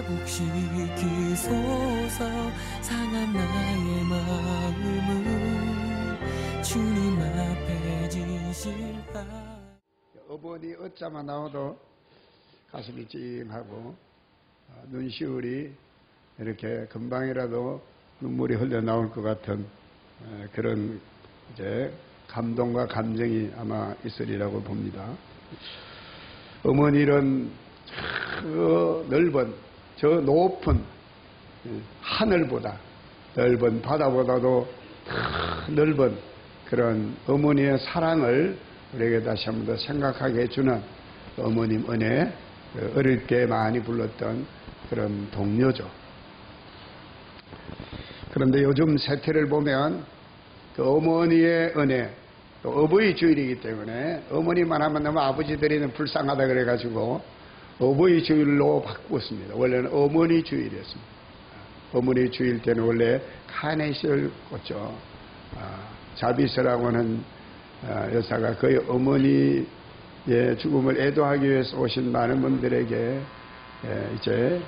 회복시키소서. 상한 나의 마음을 주님 앞에 진실하. 어머니 어쩌만 나와도 가슴이 찡하고 눈시울이 이렇게 금방이라도 눈물이 흘러나올 것 같은 그런 이제 감동과 감정이 아마 있으리라고 봅니다. 어머니는 저 넓은, 저 높은 하늘보다, 넓은 바다보다도 더 넓은 그런 어머니의 사랑을 우리에게 다시 한 번 더 생각하게 해주는 어머님 은혜, 어릴 때 많이 불렀던 그런 동요죠. 그런데 요즘 세태를 보면 그 어머니의 은혜, 또 어버이 주일이기 때문에 어머니만 하면 너무 아버지들이 불쌍하다 그래가지고 어버이 주일로 바꾸었습니다. 원래는 어머니 주일이었습니다. 어머니 주일 때는 원래 카네이션을 꽂죠. 자비스라고 하는 여사가 거의 어머니의 죽음을 애도하기 위해서 오신 많은 분들에게 이제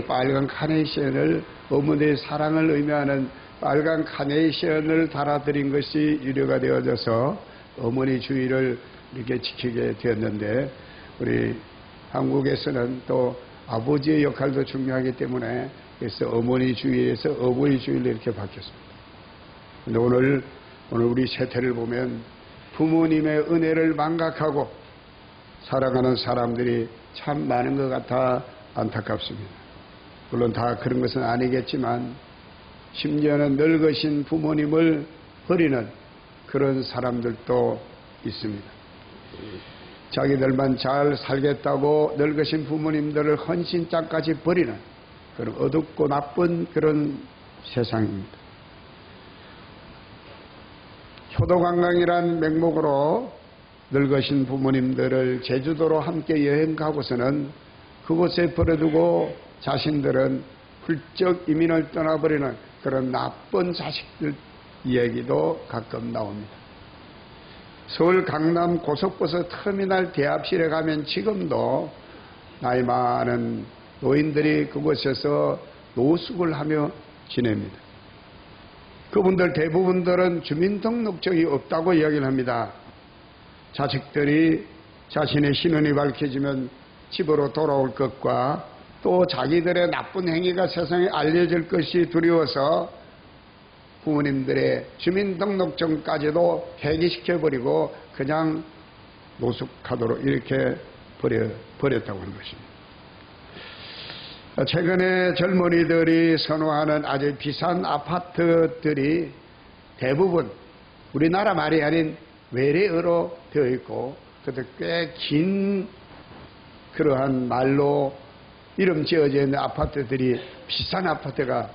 빨간 카네이션을, 어머니의 사랑을 의미하는 빨간 카네이션을 달아드린 것이 유래가 되어져서 어머니 주일을 이렇게 지키게 되었는데, 우리 한국에서는 또 아버지의 역할도 중요하기 때문에 그래서 어머니 주일에서 어버이 주일로 이렇게 바뀌었습니다. 근데 오늘 우리 세태를 보면 부모님의 은혜를 망각하고 살아가는 사람들이 참 많은 것 같아 안타깝습니다. 물론 다 그런 것은 아니겠지만 심지어는 늙으신 부모님을 버리는 그런 사람들도 있습니다. 자기들만 잘 살겠다고 늙으신 부모님들을 헌신짝까지 버리는 그런 어둡고 나쁜 그런 세상입니다. 효도관광이란 명목으로 늙으신 부모님들을 제주도로 함께 여행 가고서는 그곳에 버려두고 자신들은 훌쩍 이민을 떠나버리는 그런 나쁜 자식들 이야기도 가끔 나옵니다. 서울 강남 고속버스 터미널 대합실에 가면 지금도 나이 많은 노인들이 그곳에서 노숙을 하며 지냅니다. 그분들 대부분들은 주민등록증이 없다고 이야기를 합니다. 자식들이 자신의 신원이 밝혀지면 집으로 돌아올 것과 또 자기들의 나쁜 행위가 세상에 알려질 것이 두려워서 부모님들의 주민등록증까지도 폐기시켜버리고 그냥 노숙하도록 이렇게 버렸다고 하는 것입니다. 최근에 젊은이들이 선호하는 아주 비싼 아파트들이 대부분 우리나라 말이 아닌 외래어로 되어 있고, 그것도 꽤 긴 그러한 말로 이름 지어져 있는 아파트들이 비싼 아파트들이라고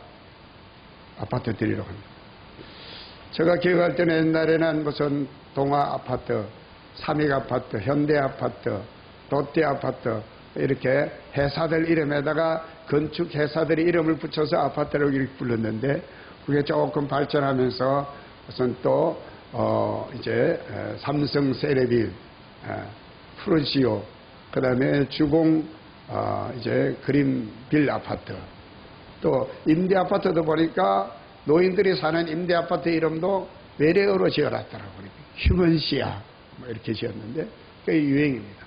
합니다. 제가 기억할 때는 옛날에는 무슨 동아 아파트, 삼익 아파트, 현대 아파트, 롯데 아파트 이렇게 회사들 이름에다가 건축 회사들이 이름을 붙여서 아파트라고 이렇게 불렀는데, 그게 조금 발전하면서 무슨 또 이제 삼성 세레빌, 프루시오, 그 다음에 주공 이제 그린빌 아파트, 또 임대 아파트도 보니까 노인들이 사는 임대 아파트 이름도 외래어로 지어놨더라고요. 휴먼시아 뭐 이렇게 지었는데 그게 유행입니다.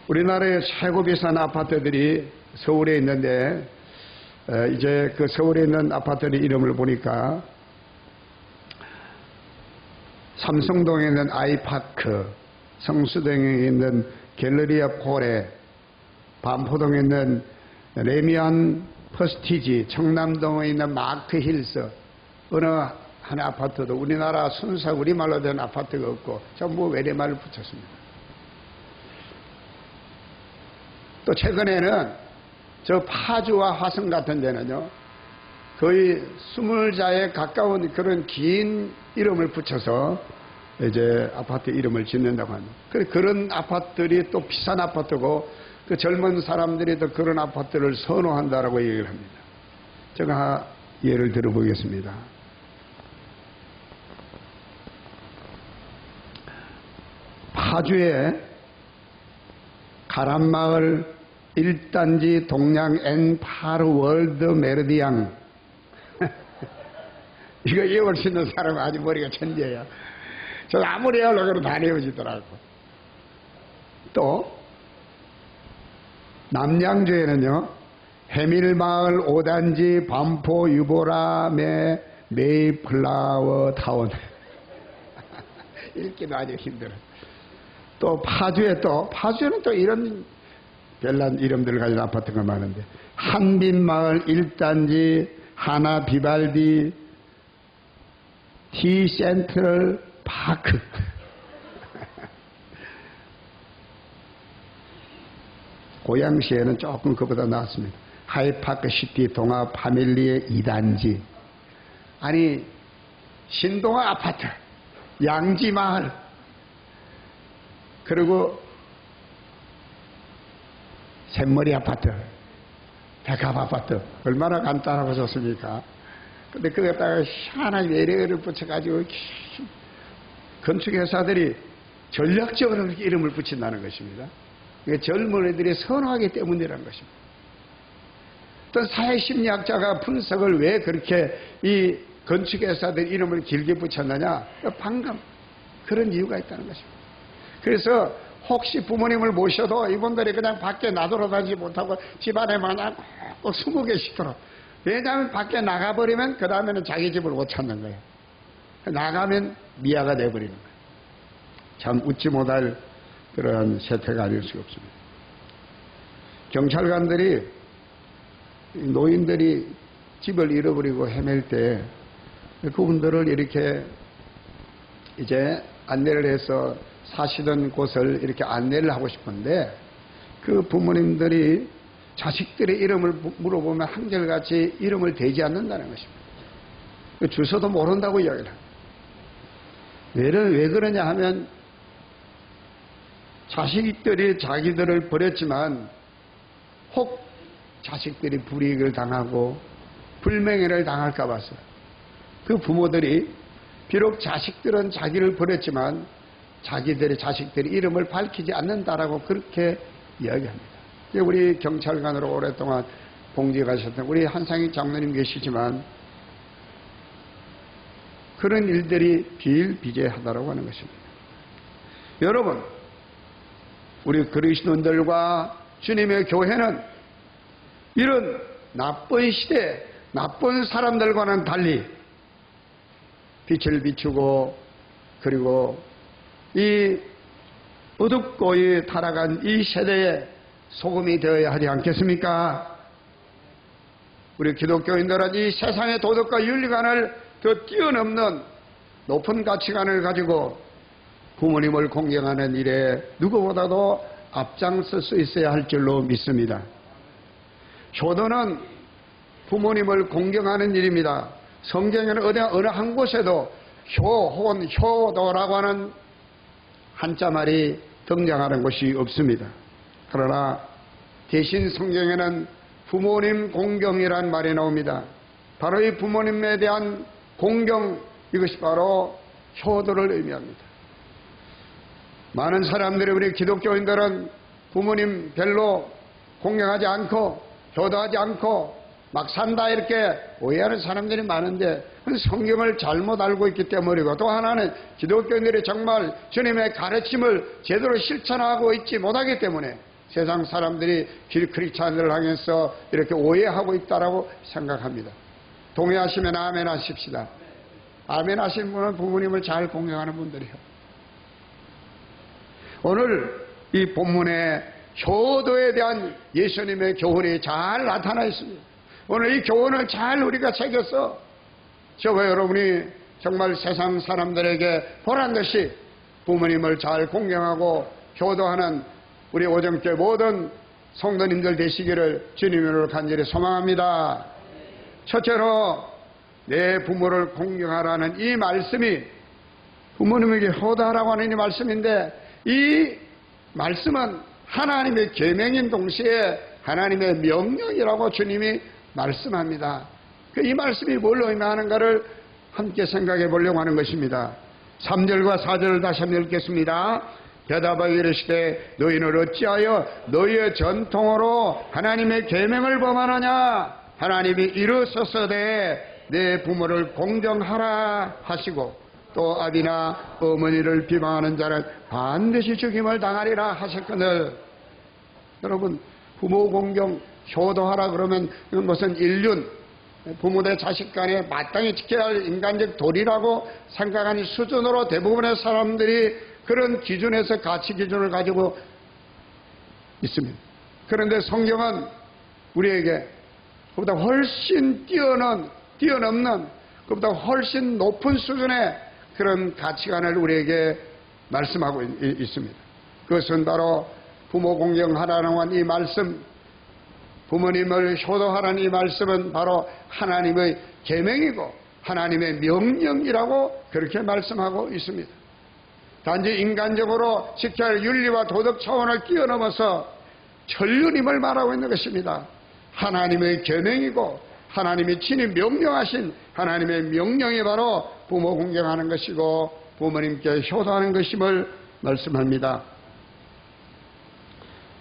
우리나라의 최고 비싼 아파트들이 서울에 있는데, 이제 그 서울에 있는 아파트의 이름을 보니까 삼성동에 있는 아이파크, 성수동에 있는 갤러리아 폴레, 반포동에 있는 레미안 퍼스티지, 청남동에 있는 마크 힐스, 어느 한 아파트도 우리나라 순수 우리말로 된 아파트가 없고 전부 외래말을 붙였습니다. 또 최근에는 저 파주와 화성 같은 데는요, 거의 20자에 가까운 그런 긴 이름을 붙여서 이제 아파트 이름을 짓는다고 합니다. 그런 아파트들이 또 비싼 아파트고, 그 젊은 사람들이 또 그런 아파트를 선호한다라고 얘기를 합니다. 제가 예를 들어보겠습니다. 파주에 가람마을 1단지 동양 N8 월드 메르디앙. 이거 외울 수 있는 사람은 아주 머리가 천재야. 저 아무리 하려고 다 외워지더라고. 또 남양주에는요, 해밀마을 5단지 반포 유보람의 메이플라워 타운. 읽기도 아주 힘들어. 또 파주에는 또 이런 별난 이름들을 가진 아파트가 많은데, 한빈마을 1단지 하나 비발디 티 센트럴 파크. 고양시에는 조금 그보다 낫습니다. 하이파크 시티 동아 파밀리의 2단지. 아니, 신동아 아파트, 양지마을, 그리고 샘머리 아파트, 백합 아파트, 얼마나 간단하고 좋습니까? 근데 그것다가 희한한 외래어를 붙여가지고 건축회사들이 전략적으로 이름을 붙인다는 것입니다. 젊은이들이 선호하기 때문이라는 것입니다. 어떤 사회심리학자가 분석을 왜 그렇게 이 건축회사들 이름을 길게 붙였느냐? 방금 그런 이유가 있다는 것입니다. 그래서 혹시 부모님을 모셔도 이분들이 그냥 밖에 나돌아다니지 못하고 집안에 마냥 꼭 20개씩 왜냐하면 밖에 나가버리면 그 다음에는 자기 집을 못 찾는 거예요. 나가면 미아가 돼버리는 거예요. 참 웃지 못할 그런 세태가 아닐 수가 없습니다. 경찰관들이 노인들이 집을 잃어버리고 헤맬 때 그분들을 이렇게 이제 안내를 해서 사시던 곳을 이렇게 안내를 하고 싶은데, 그 부모님들이 자식들의 이름을 물어보면 한결같이 이름을 대지 않는다는 것입니다. 주소도 모른다고 이야기를 합니다. 왜 그러냐 하면, 자식들이 자기들을 버렸지만 혹 자식들이 불이익을 당하고 불명예를 당할까 봐서 그 부모들이 비록 자식들은 자기를 버렸지만 자식들의 이름을 밝히지 않는다라고 그렇게 이야기합니다. 우리 경찰관으로 오랫동안 봉직하셨던 우리 한상희 장로님 계시지만 그런 일들이 비일비재하다라고 하는 것입니다. 여러분, 우리 그리스도인들과 주님의 교회는 이런 나쁜 시대, 나쁜 사람들과는 달리 빛을 비추고, 그리고 이 어둡고 타락한 이 세대에 소금이 되어야 하지 않겠습니까? 우리 기독교인들은 이 세상의 도덕과 윤리관을 더 뛰어넘는 높은 가치관을 가지고 부모님을 공경하는 일에 누구보다도 앞장설 수 있어야 할 줄로 믿습니다. 효도는 부모님을 공경하는 일입니다. 성경에는 어느 한 곳에도 효 혹은 효도라고 하는 한자말이 등장하는 곳이 없습니다. 그러나 대신 성경에는 부모님 공경이란 말이 나옵니다. 바로 이 부모님에 대한 공경, 이것이 바로 효도를 의미합니다. 많은 사람들이, 우리 기독교인들은 부모님 별로 공경하지 않고 효도하지 않고 막 산다 이렇게 오해하는 사람들이 많은데, 성경을 잘못 알고 있기 때문이고, 또 하나는 기독교인들이 정말 주님의 가르침을 제대로 실천하고 있지 못하기 때문에 세상 사람들이 크리스찬들을 향해서 이렇게 오해하고 있다라고 생각합니다. 동의하시면 아멘 하십시다. 아멘 하신 분은 부모님을 잘 공경하는 분들이요. 오늘 이 본문에 효도에 대한 예수님의 교훈이 잘 나타나 있습니다. 오늘 이 교훈을 잘 우리가 새겨서 저와 여러분이 정말 세상 사람들에게 보란듯이 부모님을 잘 공경하고 효도하는 우리 오정교회 모든 성도님들 되시기를 주님으로 간절히 소망합니다. 첫째로 내 부모를 공경하라는 이 말씀이 부모님에게 효도하라고 하는 이 말씀인데, 이 말씀은 하나님의 계명인 동시에 하나님의 명령이라고 주님이 말씀합니다. 이 말씀이 뭘 의미하는가를 함께 생각해 보려고 하는 것입니다. 3절과 4절을 다시 한번 읽겠습니다. 대답하여 이르시되 너희는 어찌하여 너희의 전통으로 하나님의 계명을 범하느냐. 하나님이 이르셨으되 내 부모를 공경하라 하시고 또 아비나 어머니를 비방하는 자는 반드시 죽임을 당하리라 하셨거늘. 여러분, 부모 공경 효도하라 그러면 이건 무슨 인륜, 부모 대 자식 간에 마땅히 지켜야 할 인간적 도리라고 생각하는 수준으로 대부분의 사람들이 그런 기준에서 가치 기준을 가지고 있습니다. 그런데 성경은 우리에게 그보다 훨씬 뛰어넘는 그보다 훨씬 높은 수준의 그런 가치관을 우리에게 말씀하고 있습니다. 그것은 바로 부모 공경하라는 이 말씀, 부모님을 효도하라는 이 말씀은 바로 하나님의 계명이고 하나님의 명령이라고 그렇게 말씀하고 있습니다. 단지 인간적으로 지켜야 할 윤리와 도덕 차원을 뛰어넘어서 천륜임을 말하고 있는 것입니다. 하나님의 계명이고 하나님이 친히 명령하신 하나님의 명령이 바로 부모 공경하는 것이고 부모님께 효도하는 것임을 말씀합니다.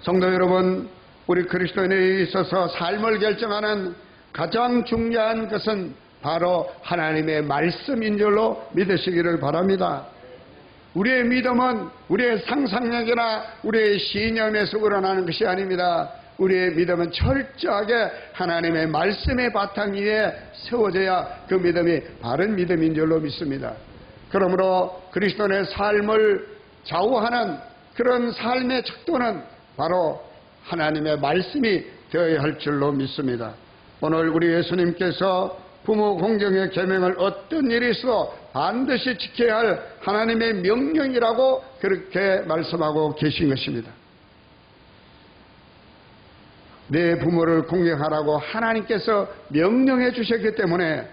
성도 여러분, 우리 그리스도인에 있어서 삶을 결정하는 가장 중요한 것은 바로 하나님의 말씀인 줄로 믿으시기를 바랍니다. 우리의 믿음은 우리의 상상력이나 우리의 신념에서 우러나는 것이 아닙니다. 우리의 믿음은 철저하게 하나님의 말씀의 바탕 위에 세워져야 그 믿음이 바른 믿음인 줄로 믿습니다. 그러므로 그리스도인의 삶을 좌우하는 그런 삶의 척도는 바로 하나님의 말씀이 되어야 할 줄로 믿습니다. 오늘 우리 예수님께서 부모 공경의 계명을 어떤 일이 있어도 반드시 지켜야 할 하나님의 명령이라고 그렇게 말씀하고 계신 것입니다. 내 부모를 공경하라고 하나님께서 명령해 주셨기 때문에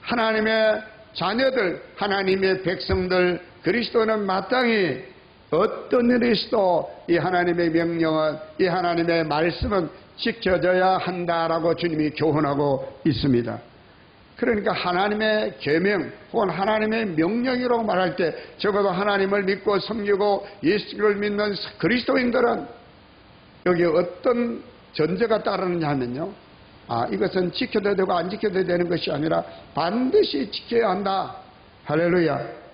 하나님의 자녀들, 하나님의 백성들, 그리스도는 마땅히 어떤 일이 있어도 이 하나님의 명령은, 이 하나님의 말씀은 지켜져야 한다라고 주님이 교훈하고 있습니다. 그러니까 하나님의 계명 혹은 하나님의 명령이라고 말할 때 적어도 하나님을 믿고 섬기고 예수를 믿는 그리스도인들은 여기 어떤 전제가 따르느냐 하면요, 이것은 지켜도 되고 안 지켜도 되는 것이 아니라 반드시 지켜야 한다. 할렐루야.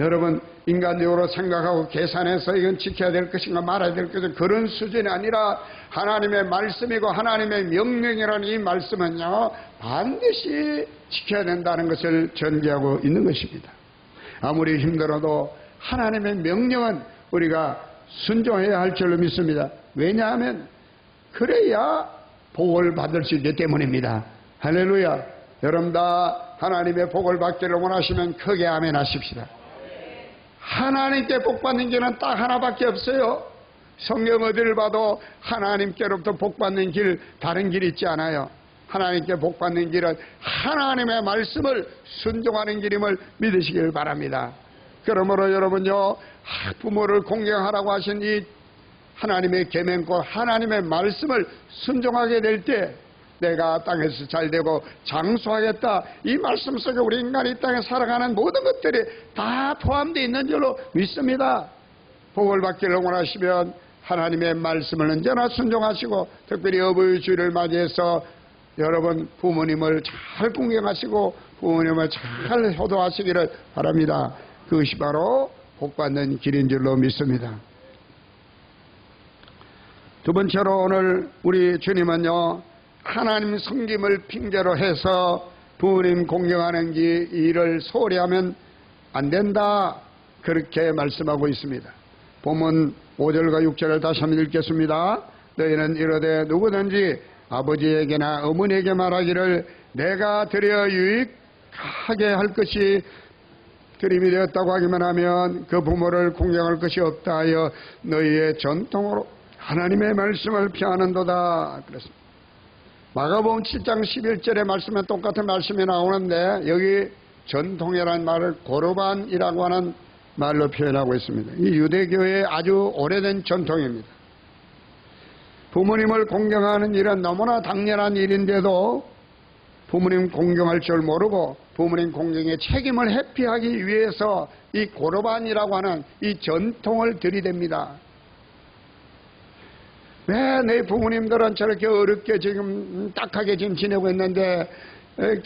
여러분, 인간적으로 생각하고 계산해서 이건 지켜야 될 것인가 말아야 될 것인가 그런 수준이 아니라 하나님의 말씀이고 하나님의 명령이라는 이 말씀은요 반드시 지켜야 된다는 것을 전제하고 있는 것입니다. 아무리 힘들어도 하나님의 명령은 우리가 순종해야 할 줄로 믿습니다. 왜냐하면 그래야 복을 받을 수 있기 때문입니다. 할렐루야. 여러분 다 하나님의 복을 받기를 원하시면 크게 아멘 하십시다. 하나님께 복받는 길은 딱 하나밖에 없어요. 성경 어디를 봐도 하나님께로부터 복받는 길, 다른 길 있지 않아요. 하나님께 복받는 길은 하나님의 말씀을 순종하는 길임을 믿으시길 바랍니다. 그러므로 여러분요, 부모를 공경하라고 하신 이 하나님의 계명과 하나님의 말씀을 순종하게 될 때 내가 땅에서 잘되고 장수하겠다. 이 말씀 속에 우리 인간이 이 땅에 살아가는 모든 것들이 다 포함되어 있는 줄로 믿습니다. 복을 받기를 원하시면 하나님의 말씀을 언제나 순종하시고 특별히 어버이 주일을 맞이해서 여러분 부모님을 잘 공경하시고 부모님을 잘 효도하시기를 바랍니다. 그것이 바로 복받는 길인 줄로 믿습니다. 두 번째로 오늘 우리 주님은요, 하나님 섬김을 핑계로 해서 부모님 공경하는 일을 소홀히 하면 안 된다. 그렇게 말씀하고 있습니다. 본문 5절과 6절을 다시 한번 읽겠습니다. 너희는 이르되 누구든지 아버지에게나 어머니에게 말하기를 내가 드려 유익하게 할 것이 드림이 되었다고 하기만 하면 그 부모를 공경할 것이 없다 하여 너희의 전통으로 하나님의 말씀을 피하는도다. 그랬습니다. 마가복음 7장 11절의 말씀에 똑같은 말씀이 나오는데 여기 전통이라는 말을 고르반이라고 하는 말로 표현하고 있습니다. 이 유대교의 아주 오래된 전통입니다. 부모님을 공경하는 일은 너무나 당연한 일인데도 부모님 공경할 줄 모르고 부모님 공경의 책임을 회피하기 위해서 이 고르반이라고 하는 이 전통을 들이댑니다. 왜 내 부모님들은 저렇게 어렵게 지금 딱하게 지금 지내고 있는데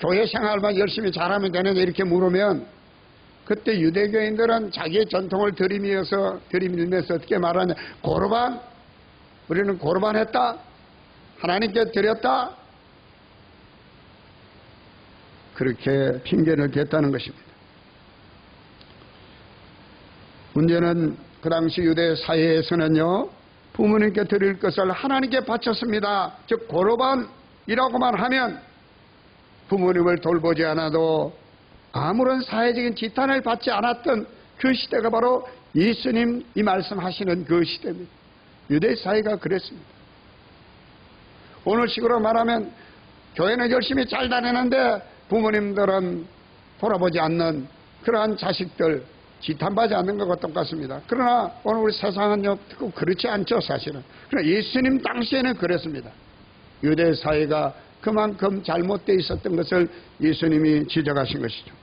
교회 생활만 열심히 잘하면 되는데 이렇게 물으면, 그때 유대교인들은 자기의 전통을 들이밀면서 어떻게 말하냐, 고르반, 우리는 고르반 했다, 하나님께 드렸다, 그렇게 핑계를 댔다는 것입니다. 문제는 그 당시 유대 사회에서는요, 부모님께 드릴 것을 하나님께 바쳤습니다. 즉 고르반이라고만 하면 부모님을 돌보지 않아도 아무런 사회적인 지탄을 받지 않았던 그 시대가 바로 예수님 이 말씀하시는 그 시대입니다. 유대 사회가 그랬습니다. 오늘식으로 말하면 교회는 열심히 잘 다니는데 부모님들은 돌아보지 않는 그러한 자식들, 지탄받지 않는 것과 똑같습니다. 그러나 오늘 우리 세상은요, 그렇지 않죠, 사실은. 그러나 예수님 당시에는 그랬습니다. 유대 사회가 그만큼 잘못되어 있었던 것을 예수님이 지적하신 것이죠.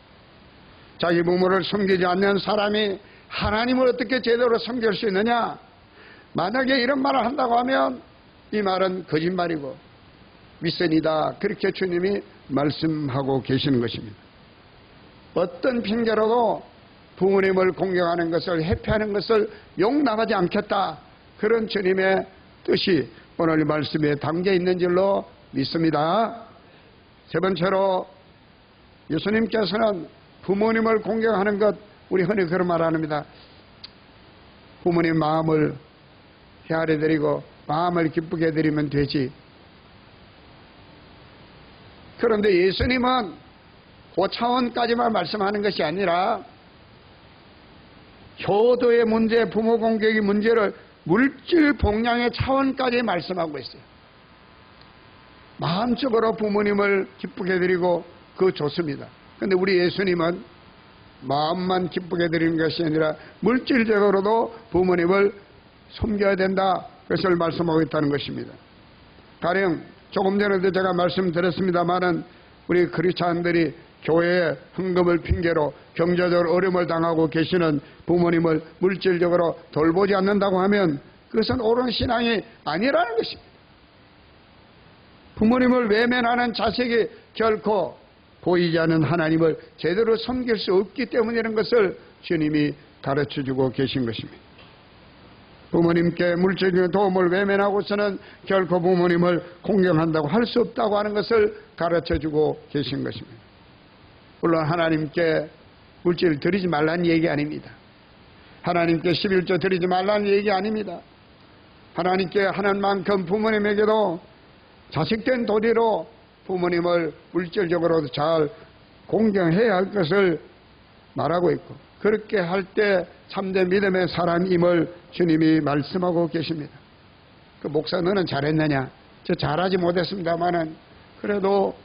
자기 부모를 섬기지 않는 사람이 하나님을 어떻게 제대로 섬길 수 있느냐? 만약에 이런 말을 한다고 하면 이 말은 거짓말이고 윗선이다, 그렇게 주님이 말씀하고 계시는 것입니다. 어떤 핑계로도 부모님을 공경하는 것을, 회피하는 것을 용납하지 않겠다, 그런 주님의 뜻이 오늘 말씀에 담겨 있는 줄로 믿습니다. 세 번째로 예수님께서는 부모님을 공경하는 것, 우리 흔히 그런 말 합니다. 부모님 마음을 헤아려 드리고 마음을 기쁘게 해드리면 되지. 그런데 예수님은 그 차원까지만 말씀하는 것이 아니라 효도의 문제, 부모 공경의 문제를 물질 봉양의 차원까지 말씀하고 있어요. 마음적으로 부모님을 기쁘게 해드리고 그거 좋습니다. 그런데 우리 예수님은 마음만 기쁘게 해드리는 것이 아니라 물질적으로도 부모님을 섬겨야 된다, 그것을 말씀하고 있다는 것입니다. 가령 조금 전에도 제가 말씀드렸습니다마는 우리 크리스찬들이 교회에 헌금을 핑계로 경제적으로 어려움을 당하고 계시는 부모님을 물질적으로 돌보지 않는다고 하면 그것은 옳은 신앙이 아니라는 것입니다. 부모님을 외면하는 자식이 결코 보이지 않는 하나님을 제대로 섬길 수 없기 때문이라는 것을 주님이 가르쳐주고 계신 것입니다. 부모님께 물질적인 도움을 외면하고서는 결코 부모님을 공경한다고 할 수 없다고 하는 것을 가르쳐주고 계신 것입니다. 물론 하나님께 물질 드리지 말라는 얘기 아닙니다. 하나님께 11조 드리지 말라는 얘기 아닙니다. 하나님께 하는 만큼 부모님에게도 자식된 도리로 부모님을 물질적으로도 잘 공경해야 할 것을 말하고 있고, 그렇게 할 때 참된 믿음의 사람임을 주님이 말씀하고 계십니다. 그 목사, 너는 잘했느냐? 저 잘하지 못했습니다마는 그래도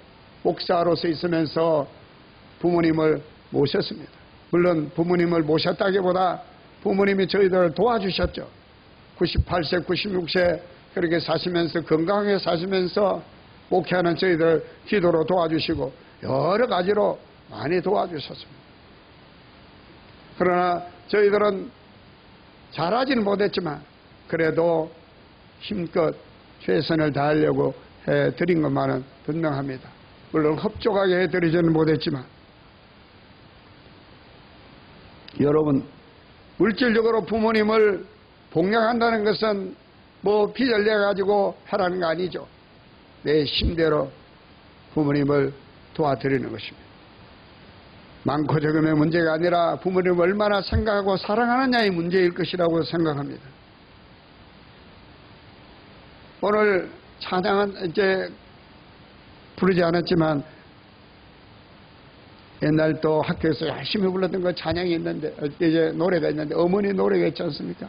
목사로서 있으면서 부모님을 모셨습니다. 물론 부모님을 모셨다기보다 부모님이 저희들을 도와주셨죠. 98세, 96세 그렇게 사시면서, 건강하게 사시면서 목회하는 저희들 기도로 도와주시고 여러 가지로 많이 도와주셨습니다. 그러나 저희들은 잘하지는 못했지만 그래도 힘껏 최선을 다하려고 해드린 것만은 분명합니다. 물론 흡족하게 해드리지는 못했지만, 여러분, 물질적으로 부모님을 봉양한다는 것은 뭐 빚을 내가지고 하라는 거 아니죠. 내 힘대로 부모님을 도와드리는 것입니다. 많고 적음의 문제가 아니라 부모님을 얼마나 생각하고 사랑하느냐의 문제일 것이라고 생각합니다. 오늘 찬양은 이제 부르지 않았지만 옛날 또 학교에서 열심히 불렀던 그 찬양이 있는데, 이제 노래가 있는데, 어머니 노래가 있지 않습니까?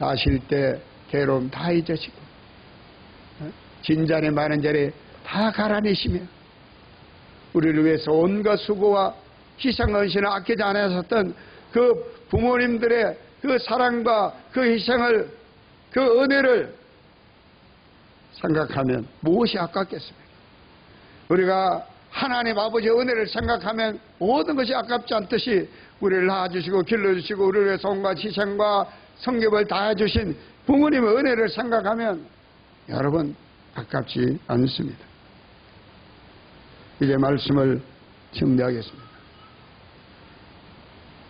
나실 때 괴로움 다 잊으시고 진잔에 많은 자리 다 갈아내시며 우리를 위해서 온갖 수고와 희생헌신을 아끼지 않으셨던 그 부모님들의 그 사랑과 그 희생을, 그 은혜를 생각하면 무엇이 아깝겠습니까? 우리가 하나님 아버지의 은혜를 생각하면 모든 것이 아깝지 않듯이 우리를 낳아주시고 길러주시고 우리를 위해서 온갖 희생과 성ገብ을 다해주신 부모님의 은혜를 생각하면 여러분 아깝지 않습니다. 이제 말씀을 정리하겠습니다.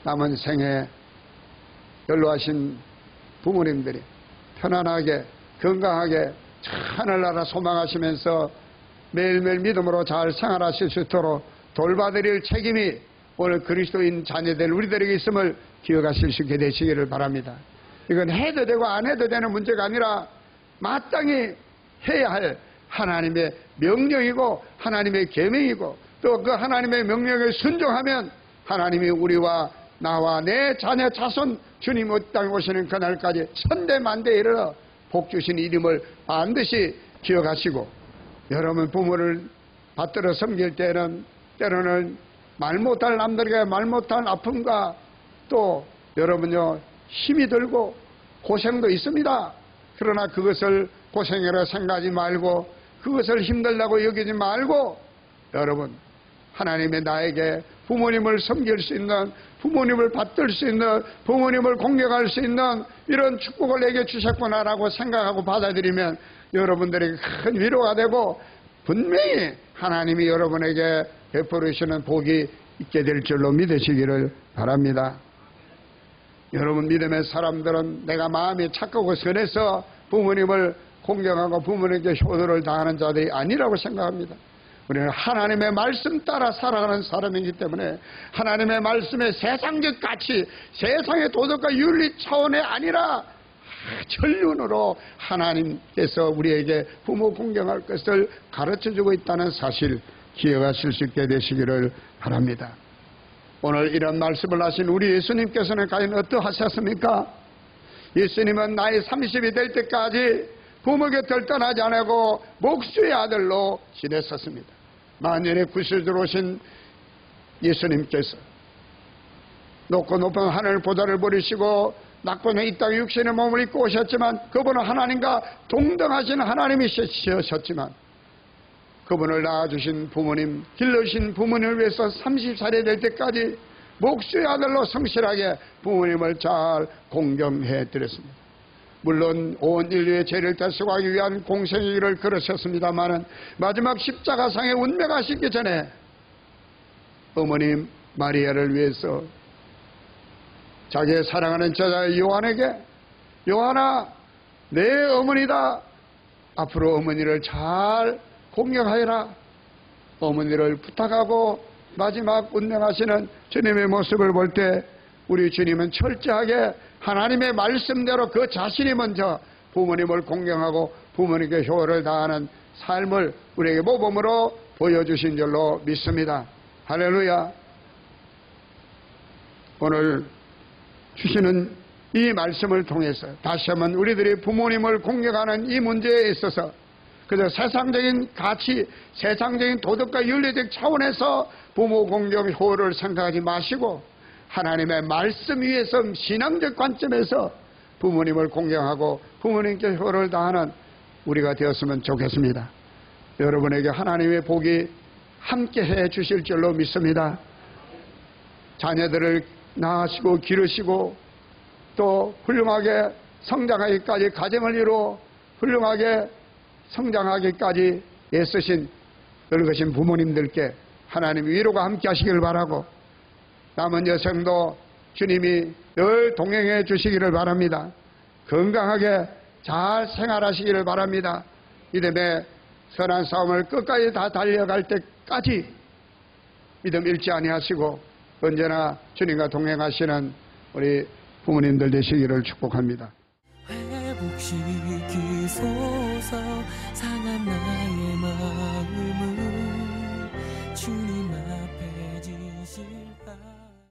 남은 생에 연로하신 부모님들이 편안하게 건강하게 하늘나라 소망하시면서 매일매일 믿음으로 잘 생활하실 수 있도록 돌봐드릴 책임이 오늘 그리스도인 자녀들 우리들에게 있음을 기억하실 수 있게 되시기를 바랍니다. 이건 해도 되고 안 해도 되는 문제가 아니라 마땅히 해야 할 하나님의 명령이고 하나님의 계명이고 또 그 하나님의 명령에 순종하면 하나님이 우리와 나와 내 자녀 자손 주님 땅에 오시는 그날까지 천대만대에 이르러 복 주신 이름을 반드시 기억하시고 여러분 부모를 받들어 섬길 때는 때로는 말 못할 남들에게 말 못할 아픔과 또 여러분요 힘이 들고 고생도 있습니다. 그러나 그것을 고생이라 생각하지 말고 그것을 힘들다고 여기지 말고 여러분 하나님의 나에게 부모님을 섬길 수 있는 부모님을 받들 수 있는 부모님을 공경할 수 있는 이런 축복을 내게 주셨구나라고 생각하고 받아들이면 여러분들에게 큰 위로가 되고 분명히 하나님이 여러분에게 베풀으시는 복이 있게 될 줄로 믿으시기를 바랍니다. 여러분 믿음의 사람들은 내가 마음이 착하고 선해서 부모님을 공경하고 부모님께 효도를 다하는 자들이 아니라고 생각합니다. 우리는 하나님의 말씀 따라 살아가는 사람이기 때문에 하나님의 말씀에 세상적 가치, 세상의 도덕과 윤리 차원이 아니라 전륜으로 하나님께서 우리에게 부모 공경할 것을 가르쳐주고 있다는 사실 기억하실 수 있게 되시기를 바랍니다. 오늘 이런 말씀을 하신 우리 예수님께서는 과연 어떠하셨습니까? 예수님은 나이 30이 될 때까지 부모 곁을 떠나지 않고 목수의 아들로 지냈었습니다. 만년의 구세주로 오신 예수님께서 높고 높은 하늘 보좌를 버리시고 낙고는 이 땅에 육신의 몸을 입고 오셨지만 그분은 하나님과 동등하신 하나님이셨지만 그분을 낳아주신 부모님, 길러주신 부모님을 위해서 30살이 될 때까지 목수의 아들로 성실하게 부모님을 잘 공경해 드렸습니다. 물론 온 인류의 죄를 대속하기 위한 공생의 길을 걸으셨습니다마는 마지막 십자가상에 운명하시기 전에 어머님 마리아를 위해서 자기의 사랑하는 제자 요한에게 요한아 내 어머니다 앞으로 어머니를 잘 공경하여라 어머니를 부탁하고 마지막 운명하시는 주님의 모습을 볼 때 우리 주님은 철저하게 하나님의 말씀대로 그 자신이 먼저 부모님을 공경하고 부모님께 효를 다하는 삶을 우리에게 모범으로 보여주신 줄로 믿습니다. 할렐루야. 오늘 주시는 이 말씀을 통해서 다시 한번 우리들이 부모님을 공경하는 이 문제에 있어서 그저 세상적인 가치, 세상적인 도덕과 윤리적 차원에서 부모 공경 효를 생각하지 마시고 하나님의 말씀 위에서 신앙적 관점에서 부모님을 공경하고 부모님께 효를 다하는 우리가 되었으면 좋겠습니다. 여러분에게 하나님의 복이 함께 해 주실 줄로 믿습니다. 자녀들을 낳으시고 기르시고 또 훌륭하게 성장하기까지 가정을 이루어 훌륭하게 성장하기까지 애쓰신 늙으신 부모님들께 하나님 위로가 함께 하시길 바라고 남은 여생도 주님이 늘 동행해 주시기를 바랍니다. 건강하게 잘 생활하시기를 바랍니다. 믿음의 선한 싸움을 끝까지 다 달려갈 때까지 믿음 잃지 아니하시고 언제나 주님과 동행하시는 우리 부모님들 되시기를 축복합니다. 회복시키소서 상한 나